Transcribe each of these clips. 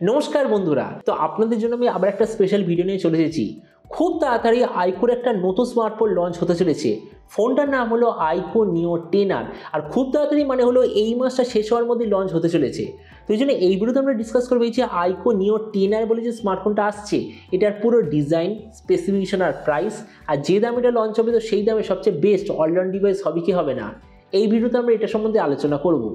নমস্কার বন্ধুরা, তো আপনাদের জন্য আমি আবার একটা স্পেশাল ভিডিও নিয়ে চলে এসেছি। খুব তাড়াতাড়ি আইকোর একটা নতুন স্মার্টফোন লঞ্চ হতে চলেছে। ফোনটার নাম হলো আইকো নিও 10R। আর খুব তাড়াতাড়ি মানে হলো এই মাসটা শেষ হওয়ার মধ্যে লঞ্চ হতে চলেছে। তো এই জন্য এই ভিডিওতে আমরা ডিসকাস করবো এই যে আইকো নিও 10R বলে যে স্মার্টফোনটা আসছে, এটার পুরো ডিজাইন, স্পেসিফিকেশন আর প্রাইস, আর যে দামে এটা লঞ্চ হবে তো সেই দামে সবচেয়ে বেস্ট অলরাউন্ড ডিভাইস হবে কি হবে না, এই ভিডিওতে আমরা এটা সম্বন্ধে আলোচনা করব।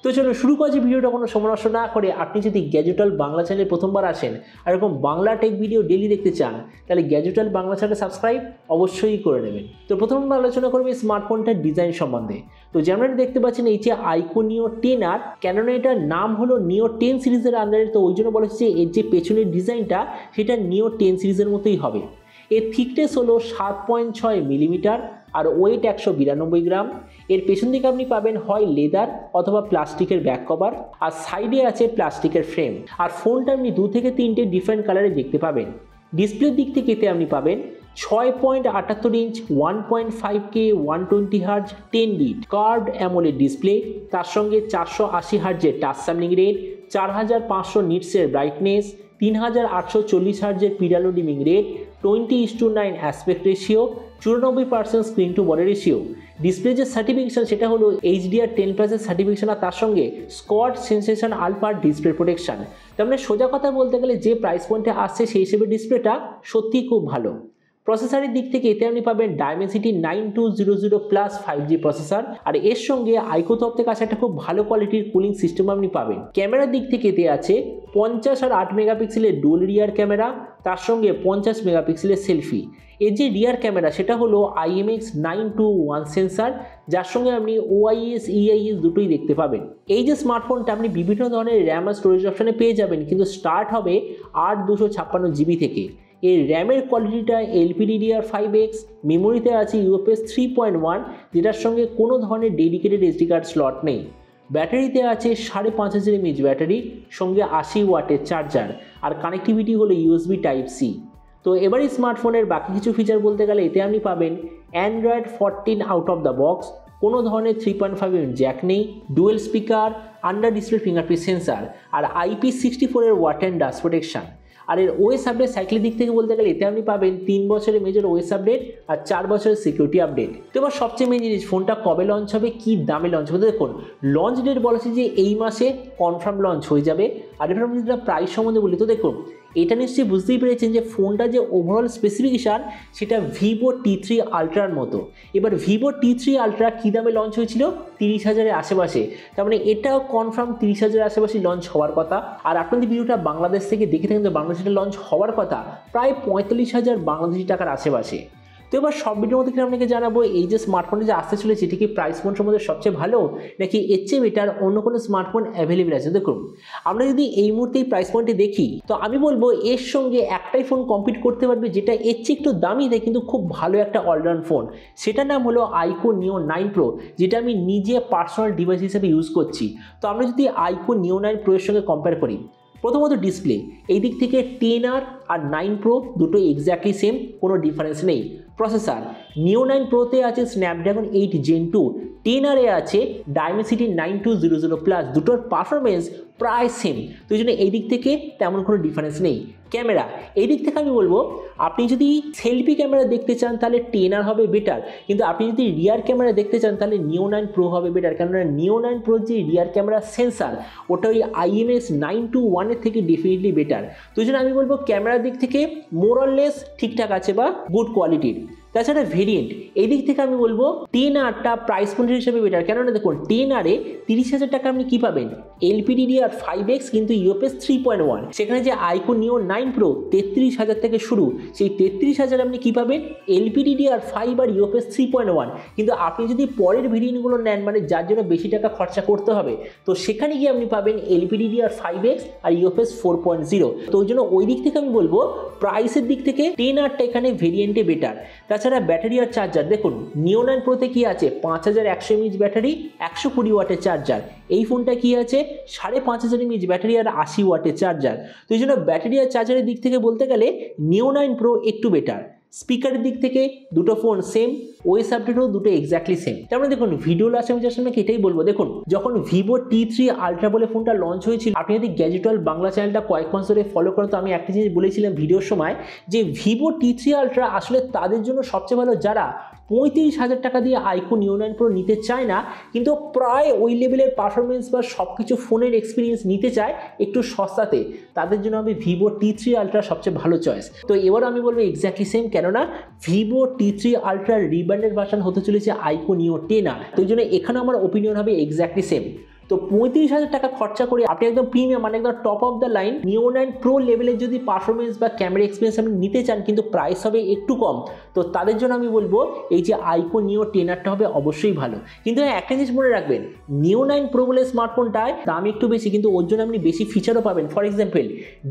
তো চলো শুরু করছি ভিডিওটা কোনো সময় নষ্ট না করে। আপনি যদি গ্যাজেটাল বাংলা চ্যানেলে প্রথমবার আসেন আর এরকম বাংলা টেক ভিডিও ডেলি দেখতে চান, তাহলে গ্যাজেটাল বাংলা চ্যানেলে সাবস্ক্রাইব অবশ্যই করে নেবেন। তো প্রথমে আমরা আলোচনা করবো এই স্মার্টফোনটার ডিজাইন সম্বন্ধে। তো যেমন দেখতে পাচ্ছেন এই যে আইকো নিও 10R, কেননা এটার নাম হলো নিও 10 সিরিজের আন্ডারে, তো ওই জন্য বলা হচ্ছে এর যে পেছনের ডিজাইনটা সেটা নিও 10 সিরিজের মতোই হবে। এর থিকনেস হলো 7.6 মিলিমিটার আর ওয়েট 192 গ্রাম। এর পেছন দিকে আপনি পাবেন হয় লেদার অথবা প্লাস্টিকের ব্যাক কভার, আর সাইডে আছে প্লাস্টিকের ফ্রেম। আর ফোনটা আপনি 2 থেকে 3টে ডিফারেন্ট কালারে দেখতে পাবেন। ডিসপ্লের দিক থেকে এতে আপনি পাবেন 6.78 inch 1.5K 120 hertz 10 bit curved AMOLED display, তার সঙ্গে 480 হার্জের টাচ স্যাম্পলিং রেট, 4500 নিটসের ব্রাইটনেস, 3840 হার্জের পিরালো dimming rate, 20:9 aspect ratio, 94% screen to body ratio. Display যে সার্টিফিকেশন সেটা হলো HDR10+ এর সার্টিফিকেশন, আর তার সঙ্গে Schott Xensation Alpha display protection. তার মানে সোজা কথা বলতে গেলে যে প্রাইস পয়েন্টে আসছে সেই হিসেবে ডিসপ্লেটা সত্যিই খুব ভালো। প্রসেসরের দিক থেকে এতে আপনি পাবেন Dimensity 9200 প্লাস 5G প্রসেসর, আর এর সঙ্গে আইকো তরফ থেকে আসা একটা খুব ভালো কোয়ালিটির কুলিং সিস্টেম আপনি পাবেন। ক্যামেরার দিক থেকে এতে আছে 50 আর 8 মেগাপিক্সেলের ডুয়াল রিয়ার ক্যামেরা, তার সঙ্গে 50 মেগাপিক্সেলের সেলফি। এর যে রিয়ার ক্যামেরা সেটা হলো IMX921 সেন্সার, যার সঙ্গে আপনি OIS EIS দুটোই দেখতে পাবেন। এই যে স্মার্টফোনটা আপনি বিভিন্ন ধরনের র্যাম আর স্টোরেজ অপশনে পেয়ে যাবেন, কিন্তু স্টার্ট হবে 8/256 GB থেকে। এর র্যামের কোয়ালিটিটা LPDDR5X, মেমোরিতে আছে UFS 3.1, যেটার সঙ্গে কোনো ধরনের ডেডিকেটেড SD কার্ড স্লট নেই। ব্যাটারিতে আছে 5500 mAh ব্যাটারি, সঙ্গে 80 ওয়াটের চার্জার, আর কানেক্টিভিটি হলো USB Type-C। তো এবার এই স্মার্টফোনের বাকি কিছু ফিচার বলতে গেলে এতে আপনি পাবেন Android 14 out of the box, কোনো ধরনের 3.5mm জ্যাক নেই, dual speaker, under display fingerprint sensor, আর IP64 এর ওয়াটার অ্যান্ড ডাস্ট প্রোটেকশন। আর এর ওএস আপডেট সাইকেলের দিক থেকে বলতে গেলে এতে আপনি পাবেন 3 বছরের মেজর ওএস আপডেট আর 4 বছরের সিকিউরিটি আপডেট। তো এবার সবচেয়ে মেন জিনিস, ফোনটা কবে লঞ্চ হবে, কি দামে লঞ্চ হবে। দেখুন, লঞ্চ ডেট বলা হচ্ছে যে এই মাসে কনফার্ম লঞ্চ হয়ে যাবে। আর এবার আমি যেটা প্রাইস সম্বন্ধে বলি, তো দেখুন এটা নিশ্চয়ই বুঝতেই পেরেছেন যে ফোনটা যে ওভারঅল স্পেসিফিকেশান সেটা ভিভো T3 আলট্রার মতো। এবার ভিভো T3 আলট্রা কী দামে লঞ্চ হয়েছিল, 30,000-এর আশেপাশে। তার মানে এটাও কনফার্ম 30,000-এর আশেপাশে লঞ্চ হওয়ার কথা। আর আপনাদের ভিডিওটা বাংলাদেশ থেকে দেখে থাকেন তো বাংলাদেশে লঞ্চ হওয়ার কথা প্রায় 45,000 বাংলাদেশি টাকার আশেপাশে। তো এবার সব ভিডিওর মধ্যে আপনাকে জানাবো এই যে স্মার্টফোনটা যে আসতে চলেছে এটা কি প্রাইস পয়েন্ট সম্বন্ধে সবচেয়ে ভালো, নাকি এর চেয়ে বেটার অন্য কোনো স্মার্টফোন অ্যাভেলেবেল আছে। দেখুন, আমরা যদি এই মুহূর্তে এই প্রাইস পয়েন্টে দেখি, তো আমি বলবো এর সঙ্গে একটাই ফোন কম্পিট করতে পারবে যেটা এর চেয়ে একটু দামি দেয় কিন্তু খুব ভালো একটা অলরাউন্ড ফোন। সেটার নাম হলো আইকো নিও 9 Pro, যেটা আমি নিজে পার্সোনাল ডিভাইস হিসেবে ইউজ করছি। তো আমরা যদি আইকো নিও 9 Pro এর সঙ্গে কম্পেয়ার করি, প্রথমত ডিসপ্লে এই দিক থেকে 10R আর 9 Pro দুটো এক্স্যাক্টলি সেম, কোনো ডিফারেন্স নেই। প্রসেসর নিও 9 Proতে আছে স্ন্যাপড্রাগন 8 Gen 2, 10R এ আছে Dimensity 9200 প্লাস, দুটোর পারফরমেন্স প্রায় সেম। তো এই জন্য এই দিক থেকে তেমন কোনো ডিফারেন্স নেই। ক্যামেরা এই দিক থেকে আমি বলবো আপনি যদি সেলফি ক্যামেরা দেখতে চান তাহলে 10R হবে বেটার, কিন্তু আপনি যদি রিয়ার ক্যামেরা দেখতে চান তাহলে নিও 9 Pro হবে বেটার, কেননা নিও 9 Pro যে রিয়ার ক্যামেরা সেন্সার ওটা ওই IMX921 এর থেকে ডেফিনেটলি বেটার। তো এই জন্য আমি বলবো ক্যামেরার দিক থেকে মোরলেস ঠিকঠাক আছে বা গুড কোয়ালিটির। তাছাড়া ভেরিয়েন্ট এই দিক থেকে আমি বলবো 10Rটা প্রাইস পয়েন্ট হিসেবে বেটার, কেননা দেখুন 10R-এ 30,000 টাকা আপনি কী পাবেন, LPDDR5X কিন্তু UFS 3.1, সেখানে যে আইকো নিও 9 Pro 33,000 থেকে শুরু, সেই 33,000 আপনি কী পাবেন LPDDR5 আর UFS 3.1। কিন্তু আপনি যদি পরের ভেরিয়েন্টগুলো নেন, মানে যার জন্য বেশি টাকা খরচা করতে হবে, তো সেখানে গিয়ে আপনি পাবেন LPDDR5X আর UFS 4.0। তো ওই জন্য ওই দিক থেকে আমি বলবো প্রাইসের দিক থেকে 10Rটা এখানে ভেরিয়েন্টে বেটার। তাছাড়া ব্যাটারি আর চার্জার দেখুন, নিও 9 Proতে কি আছে 5100 mAh ব্যাটারি, 120 ওয়াটের চার্জার। এই ফোনটা কি আছে 5500 mAh ব্যাটারি আর 80 ওয়াটের চার্জার। তো এই জন্য ব্যাটারি আর চার্জারের দিক থেকে বলতে গেলে নিও 9 Pro একটু বেটার। স্পিকারের দিক থেকে দুটো ফোন সেম, ওএস আপডেটও দুটো এক্স্যাক্টলি সেম। তার মানে দেখুন ভিডিও লাস্ট আমি জাস্ট আপনাকে এটাই বলবো, দেখুন যখন ভিভো T3 আলট্রা বলে ফোনটা লঞ্চ হয়েছিল, আপনি যদি গ্যাজেটওয়াল বাংলা চ্যানেলটা কয়েক মাস ধরে ফলো করেন তো আমি একটা জিনিস বলেছিলাম ভিডিওর সময় যে ভিভো T3 আলট্রা আসলে তাদের জন্য সবচেয়ে ভালো যারা 35,000 টাকা দিয়ে আইকন নিও 9 প্রো নিতে চায় না কিন্তু প্রায় ওই লেভেলের পারফরমেন্স বা সব কিছু ফোনের এক্সপিরিয়েন্স নিতে চায় একটু সস্তাতে, তাদের জন্য আমি ভিভো T3 আলট্রা সবচেয়ে ভালো চয়েস। তো এবার আমি বলবো এক্স্যাক্টলি সেম, কেননা Vivo T3 ultra rebranded version হতে চলেছে আইকন নিও 10R, তো এই জন্য এখানে আমার ওপিনিয়ন হবে এক্স্যাক্টলি সেম। তো 35,000 টাকা খরচা করে আপনি একদম প্রিমিয়াম মানে একদম টপ অফ দ্য লাইন নিও 9 প্রো লেভেলের যদি পারফরমেন্স বা ক্যামেরা এক্সপিরিয়েন্স আপনি নিতে চান কিন্তু প্রাইস হবে একটু কম, তো তাদের জন্য আমি বলবো এই যে আইকন নিও 10Rটা হবে অবশ্যই ভালো। কিন্তু একটা জিনিস মনে রাখবেন, নিও 9 প্রো বলে স্মার্টফোনটায় দাম একটু বেশি কিন্তু ওর জন্য আপনি বেশি ফিচারও পাবেন। ফর এক্সাম্পল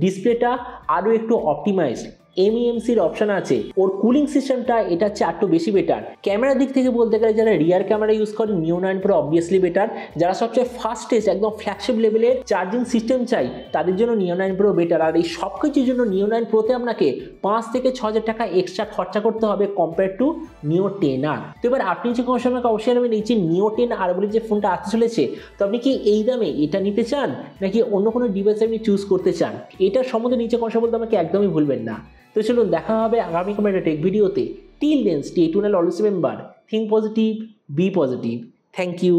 ডিসপ্লেটা আরও একটু অপটিমাইজড, MEMCর অপশন আছে, ওর কুলিং সিস্টেমটা এটা হচ্ছে একটু বেশি বেটার। ক্যামেরার দিক থেকে বলতে গেলে যারা রিয়ার ক্যামেরা ইউজ করে নিও 9 প্রো অবভিয়াসলি বেটার, যারা সবচেয়ে ফাস্টেস্ট একদম ফ্ল্যাগশিপ লেভেলের চার্জিং সিস্টেম চাই তাদের জন্য নিও 9 প্রো বেটার। আর এই সব কিছুর জন্য নিও 9 প্রোতে আপনাকে 5 থেকে 6,000 টাকা এক্সট্রা খরচা করতে হবে কম্পেয়ার টু নিও 10R। তো এবার আপনি যে কোনো সময় অবশ্যই নেবেন এই যে নিও 10R বলে যে ফোনটা আসতে চলেছে, তো আপনি কি এই দামে এটা নিতে চান নাকি অন্য কোনো ডিভাইস আপনি চুজ করতে চান, এটার সম্বন্ধে নিচে কথা বলতে আমাকে একদমই ভুলবেন না। তো চলুন দেখা হবে আগামী কোনো একটা টেক ভিডিওতে। Till then stay tuned, always remember think positive, be positive. Thank you.